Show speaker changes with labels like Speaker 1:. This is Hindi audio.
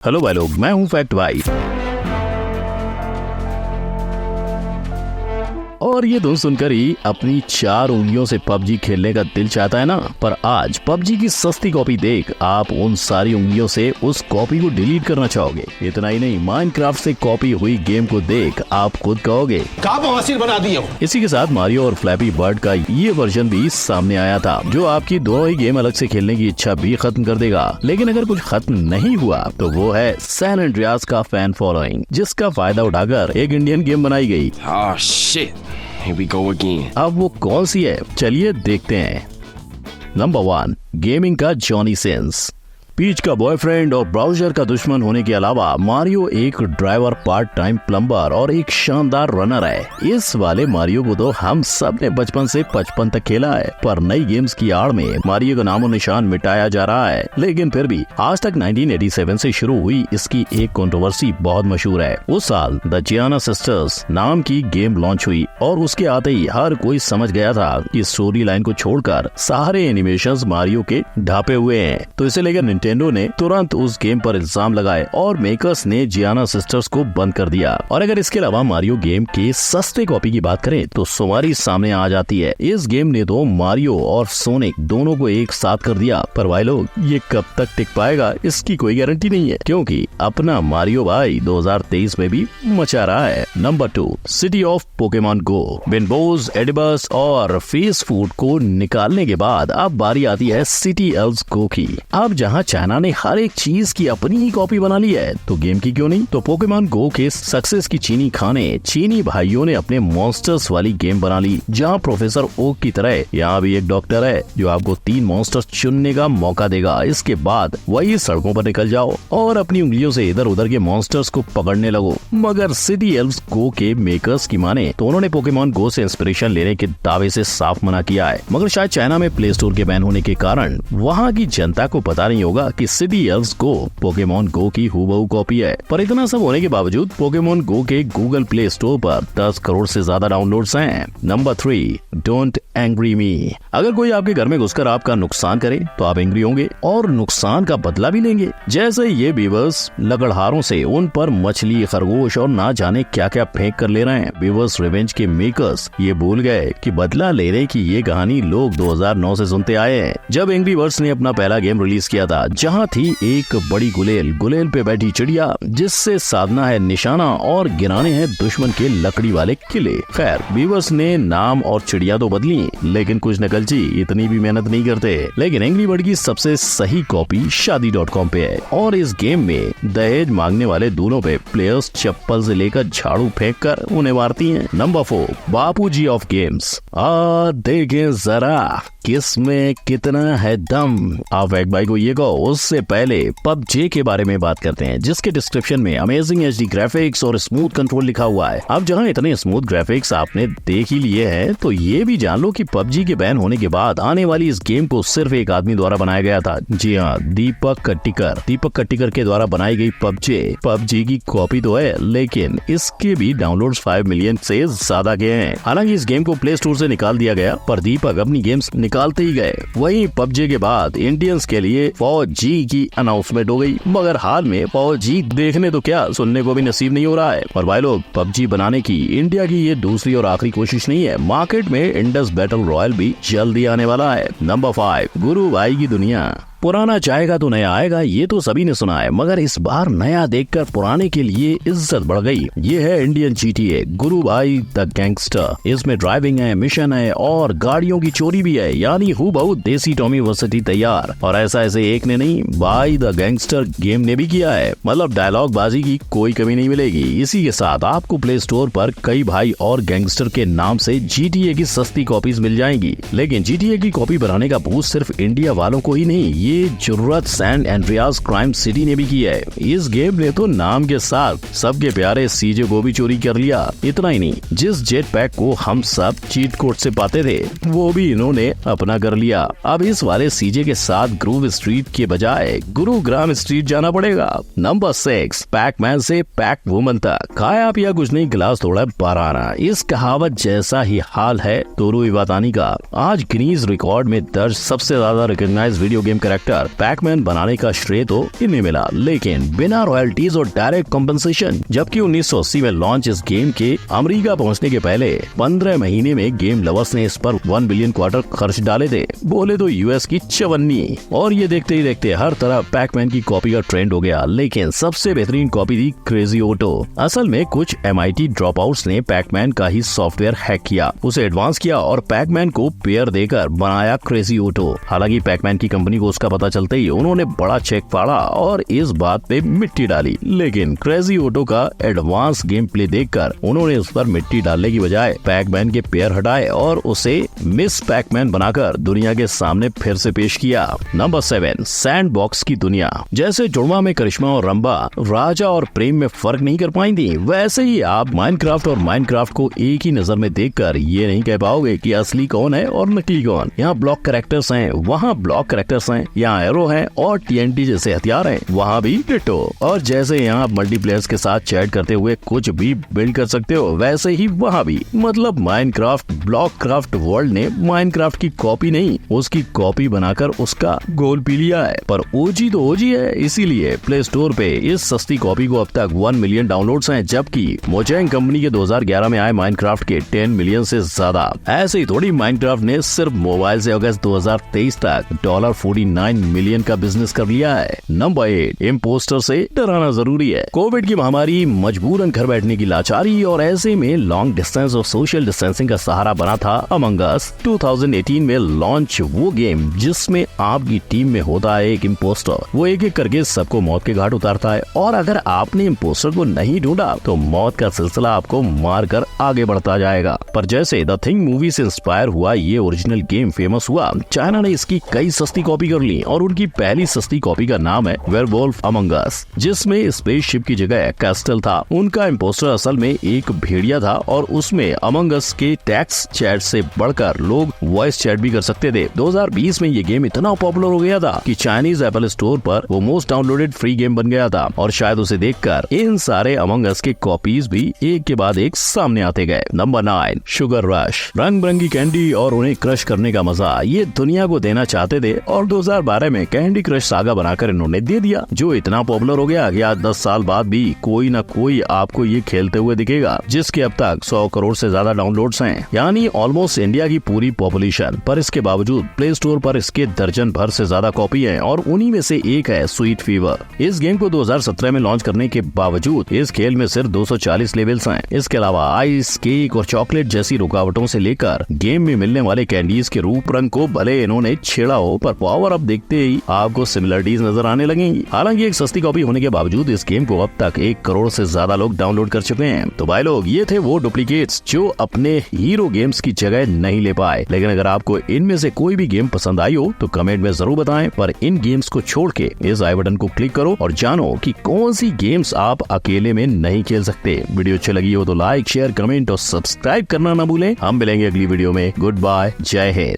Speaker 1: हेलो भाई लोग, मैं हूं फैक्ट भाई। और ये धुन सुनकर ही अपनी 4 उंगलियों से पबजी खेलने का दिल चाहता है ना। पर आज पबजी की सस्ती कॉपी देख आप उन सारी उंगलियों से उस कॉपी को डिलीट करना चाहोगे। इतना ही नहीं, माइनक्राफ्ट से कॉपी हुई गेम को देख आप खुद कहोगे
Speaker 2: क्या बवासीर बना दिया।
Speaker 1: इसी के साथ मारियो और फ्लैपी बर्ड का ये वर्जन भी सामने आया था, जो आपकी दोनों ही गेम अलग से खेलने की इच्छा भी खत्म कर देगा। लेकिन अगर कुछ खत्म नहीं हुआ तो वो है सैन एंड्रियास का फैन फॉलोइंग, जिसका फायदा उठाकर एक इंडियन गेम बनाई गई।
Speaker 2: Oh shit. Here we go again.
Speaker 1: अब वो कौन सी है, चलिए देखते हैं। नंबर 1, गेमिंग का जॉनी सिंस। पीच का बॉयफ्रेंड और ब्राउजर का दुश्मन होने के अलावा मारियो एक ड्राइवर, पार्ट टाइम प्लम्बर और एक शानदार रनर है। इस वाले मारियो को तो हम सब ने बचपन से 55 तक खेला है, पर नई गेम्स की आड़ में मारियो का नामो निशान मिटाया जा रहा है। लेकिन फिर भी आज तक 1987 से शुरू हुई इसकी एक कंट्रोवर्सी बहुत मशहूर है। उस साल द जियाना सिस्टर्स नाम की गेम लॉन्च हुई और उसके आते ही हर कोई समझ गया था कि स्टोरी लाइन को छोड़कर सारे एनिमेशंस मारियो के ढापे हुए हैं। तो इसे लेकर निंटेंडो ने तुरंत उस गेम पर इल्जाम लगाए और मेकर्स ने जियाना सिस्टर्स को बंद कर दिया। और अगर इसके अलावा मारियो गेम के सस्ते कॉपी की बात करें तो सुमारी सामने आ जाती है। इस गेम ने तो मारियो और सोनिक दोनों को एक साथ कर दिया, पर भाई लोग ये कब तक टिक पाएगा इसकी कोई गारंटी नहीं है, क्योंकि अपना मारियो भाई 2023 में भी मचा रहा है। नंबर 2, सिटी ऑफ पोकेमॉन गो। बिनबोज, एडिबस और फेस फूड को निकालने के बाद अब बारी आती है सिटी एल्व्स गो की। अब जहाँ चाइना ने हर एक चीज की अपनी ही कॉपी बना ली है, तो गेम की क्यों नहीं। तो पोकेमॉन गो के सक्सेस की चीनी खाने चीनी भाइयों ने अपने मॉन्स्टर्स वाली गेम बना ली, जहां प्रोफेसर ओक की तरह यहाँ भी एक डॉक्टर है जो आपको 3 मॉन्स्टर्स चुनने का मौका देगा। इसके बाद वही सड़कों पर निकल जाओ और अपनी उंगलियों से इधर उधर के मॉन्स्टर्स को पकड़ने लगो। मगर सिटी एल्व्स गो के मेकर्स की माने तो उन्होंने पोकेमॉन गो से इंस्पिरेशन लेने के दावे से साफ मना किया है। मगर शायद चाइना में प्ले स्टोर के बैन होने के कारण वहाँ की जनता को पता नहीं होगा कि सिटी एल्व्स गो पोकेमॉन गो की हूबहू कॉपी है। पर इतना सब होने के बावजूद पोकेमॉन गो के गूगल प्ले स्टोर पर 10 करोड़ से ज्यादा डाउनलोड्स हैं। नंबर 3, डोंट एंग्री मी। अगर कोई आपके घर में घुसकर आपका नुकसान करे तो आप एंग्री होंगे और नुकसान का बदला भी लेंगे। जैसे ये बीवर्स लकड़हारों से उन पर मछली, खरगोश और ना जाने क्या क्या फेंक कर ले रहे हैं। बीवर्स रिवेंज के मेकर्स ये भूल गए कि बदला लेने की ये कहानी लोग 2009 से सुनते आए हैं, जब एंग्री बर्ड्स ने अपना पहला गेम रिलीज किया था, जहाँ थी एक बड़ी गुलेल पे बैठी चिड़िया जिससे साधना है निशाना और गिराने हैं दुश्मन के लकड़ी वाले किले। खैर, बीवर्स ने नाम और चिड़िया तो बदली, लेकिन कुछ नकलची इतनी भी मेहनत नहीं करते। लेकिन एंग्री बर्ड की सबसे सही कॉपी शादी.com पे है और इस गेम में दहेज मांगने वाले दूल्हों पे प्लेयर्स चप्पल से लेकर झाड़ू फेंक कर उन्हें मारती हैं। Number 4, Bapuji of games. देखें जरा किसमें कितना है दम। आप एक भाई को ये कहो, उससे पहले पबजी के बारे में बात करते हैं, जिसके डिस्क्रिप्शन में अमेजिंग HD ग्राफिक्स और स्मूथ कंट्रोल लिखा हुआ है। अब जहां इतने स्मूथ ग्राफिक्स आपने देख ही लिए हैं, तो ये भी जान लो कि पबजी के बैन होने के बाद आने वाली इस गेम को सिर्फ एक आदमी द्वारा बनाया गया था। जी हाँ, दीपक कट्टिकर के द्वारा बनाई गई पबजी की कॉपी तो है, लेकिन इसके भी डाउनलोड्स 5 मिलियन से ज्यादा गए हैं। हालांकि इस गेम को प्ले स्टोर से निकाल दिया गया, पर दीपक अपनी गेम्स निकालते ही गए। वहीं पबजी के बाद इंडियंस के लिए फौजी की अनाउंसमेंट हो गई, मगर हाल में फौजी देखने तो क्या सुनने को भी नसीब नहीं हो रहा है। और भाई लोग, पबजी बनाने की इंडिया की ये दूसरी और आखिरी कोशिश नहीं है। मार्केट में इंडस बैटल रॉयल भी जल्दी आने वाला है। नंबर 5, गुरु भाई की दुनिया। पुराना जाएगा तो नया आएगा, ये तो सभी ने सुना है, मगर इस बार नया देखकर पुराने के लिए इज्जत बढ़ गई। ये है इंडियन GTA गुरु भाई द गैंगस्टर। इसमें ड्राइविंग है, मिशन है और गाड़ियों की चोरी भी है, यानी हूबहू देसी टॉमी वर्सिटी तैयार। और ऐसा एक ने नहीं, भाई द गैंगस्टर गेम ने भी किया है। मतलब डायलॉग बाजी की कोई कमी नहीं मिलेगी। इसी के साथ आपको प्ले स्टोर पर कई भाई और गैंगस्टर के नाम से GTA की सस्ती कॉपीज मिल जाएंगी। लेकिन GTA की कॉपी बनाने का बूस्ट सिर्फ इंडिया वालों को ही नहीं, ये जरूरत सैन एंड्रियास क्राइम सिटी ने भी की है। इस गेम ने तो नाम के साथ सबके प्यारे सीजे को भी चोरी कर लिया। इतना ही नहीं, जिस जेट पैक को हम सब चीट कोड से पाते थे, वो भी इन्होंने अपना कर लिया। अब इस वाले सीजे के साथ ग्रूव स्ट्रीट के बजाय गुरुग्राम स्ट्रीट जाना पड़ेगा। नंबर 6, पैकमैन से पैक वुमन तक। खाया पिया कुछ नहीं, गिलास तोड़ा 12 आना। इस कहावत जैसा ही हाल है तोरू इवातानी का। आज गिनीज रिकॉर्ड में दर्ज सबसे ज्यादा recognised video game character character Pacman बनाने का श्रेय तो इन्हें मिला, लेकिन बिना रॉयल्टीज और डायरेक्ट कॉम्पेंसेशन। जबकि 1980 में लॉन्च इस गेम के अमेरिका पहुंचने के पहले 15 महीने में गेम लवर्स ने इस पर 1 बिलियन क्वार्टर खर्च डाले थे, बोले तो यूएस की 54। और ये देखते ही देखते हर तरह पैकमैन की कॉपी का ट्रेंड हो गया, लेकिन सबसे बेहतरीन कॉपी थी क्रेजी ऑटो। असल में कुछ MIT ड्रॉपआउट्स ने पैकमैन का ही सॉफ्टवेयर हैक किया, उसे एडवांस किया और पैकमैन को पेयर देकर बनाया क्रेजी ऑटो। हालांकि पैकमैन की कंपनी को उसका पता चलते ही उन्होंने बड़ा चेक फाड़ा और इस बात पे मिट्टी डाली, लेकिन क्रेजी ऑटो का एडवांस गेम प्ले देखकर उन्होंने उस पर मिट्टी डालने की बजाय पैकमैन के पेयर हटाए और उसे मिस पैकमैन बनाकर दुनिया के सामने फिर से पेश किया। नंबर 7, सैंडबॉक्स की दुनिया। जैसे जुड़वा में करिश्मा और रंबा राजा और प्रेम में फर्क नहीं कर पाई थी, वैसे ही आप माइनक्राफ्ट और माइनक्राफ्ट को एक ही नजर में देखकर ये नहीं कह पाओगे कि असली कौन है और नकली कौन। यहाँ ब्लॉक कैरेक्टर्स हैं, वहाँ ब्लॉक कैरेक्टर्स हैं, यहाँ एरो हैं और TNT जैसे हथियार हैं, वहाँ भी डिटो। और जैसे यहाँ आप मल्टीप्लेयर्स के साथ चैट करते हुए कुछ भी बिल्ड कर सकते हो, वैसे ही वहाँ भी। मतलब माइनक्राफ्ट ब्लॉकक्राफ्ट वर्ल्ड ने माइनक्राफ्ट की कॉपी नहीं, उसकी कॉपी बनाकर उसका गोल पी लिया है। पर ओजी तो ओजी है, इसीलिए प्ले स्टोर पे इस सस्ती कॉपी को अब तक 1 मिलियन डाउनलोड्स हैं, जबकि मोजेंग कंपनी के 2011 में आए माइनक्राफ्ट के 10 मिलियन से ज्यादा। ऐसे ही थोड़ी माइनक्राफ्ट ने सिर्फ मोबाइल से अगस्त 2023 तक $49 मिलियन का बिजनेस कर लिया है। नंबर 8, इम्पोस्टर से डराना जरूरी है। कोविड की महामारी मजबूरन घर बैठने की लाचारी और ऐसे में लॉन्ग डिस्टेंस और सोशल डिस्टेंसिंग का सहारा बना था अमंग अस। 2018 में लॉन्च वो गेम जिसमें आपकी टीम में होता है एक इम्पोस्टर, वो एक एक करके सबको मौत के घाट उतारता है और अगर आपने इम्पोस्टर को नहीं ढूंढा तो मौत का सिलसिला आपको मारकर आगे बढ़ता जाएगा। पर जैसे द थिंग मूवी से इंस्पायर हुआ ये ओरिजिनल गेम फेमस हुआ, चाइना ने इसकी कई सस्ती कॉपी कर ली और उनकी पहली सस्ती कॉपी का नाम है वेयरवुल्फ अमंग अस, जिसमें स्पेसशिप की जगह कैस्टल था। उनका इम्पोस्टर असल में एक भेड़िया था और उसमें अमंग अस के टेक्स्ट चैट से बढ़कर लोग वॉइस चैट भी कर सकते थे। 2020 में ये गेम इतना पॉपुलर हो गया था कि चाइनीज एप्पल स्टोर पर वो मोस्ट डाउनलोडेड फ्री गेम बन गया था और शायद उसे देखकर इन सारे अमंग अस के कॉपीज भी एक के बाद एक सामने आते गए। Number 9, sugar rush. रंग बिरंगी कैंडी और उन्हें क्रश करने का मजा ये दुनिया को देना चाहते थे और 2012 में कैंडी क्रश सागा बनाकर इन्होंने दे दिया, जो इतना पॉपुलर हो गया कि आज 10 साल बाद भी कोई न कोई आपको ये खेलते हुए दिखेगा, जिसके अब तक 100 करोड़ से ज्यादा डाउनलोड्स हैं, यानी ऑलमोस्ट इंडिया की पूरी पॉपुलेशन। पर इसके बावजूद प्ले स्टोर पर इसके दर्जन भर से ज्यादा कॉपी हैं और उन्हीं में से एक है स्वीट फीवर। इस गेम को 2017 में लॉन्च करने के बावजूद इस खेल में सिर्फ 240 लेवल्स हैं। इसके अलावा आइस, केक और चॉकलेट जैसी रुकावटों से लेकर गेम में मिलने वाले कैंडीज के रूप रंग को भले इन्होंने छेड़ा हो, पर पावर अप देखते ही आपको सिमिलरिटीज नजर आने लगेंगी। हालांकि एक सस्ती कॉपी होने के बावजूद इस गेम को अब तक 1 करोड़ से ज्यादा लोग डाउनलोड कर चुके हैं। तो भाई लोग, ये थे वो डुप्लीकेट्स जो अपने हीरो गेम्स की जगह नहीं ले पाए। लेकिन अगर आपको इनमें से कोई भी गेम पसंद आई हो तो कमेंट में जरूर बताएं, पर इन गेम्स को छोड़ के इस आई बटन को क्लिक करो और जानो कि कौन सी गेम्स आप अकेले में नहीं खेल सकते। वीडियो अच्छी लगी हो तो लाइक, शेयर, कमेंट और सब्सक्राइब करना ना भूलें। हम मिलेंगे अगली वीडियो में। गुड बाय, जय हिंद।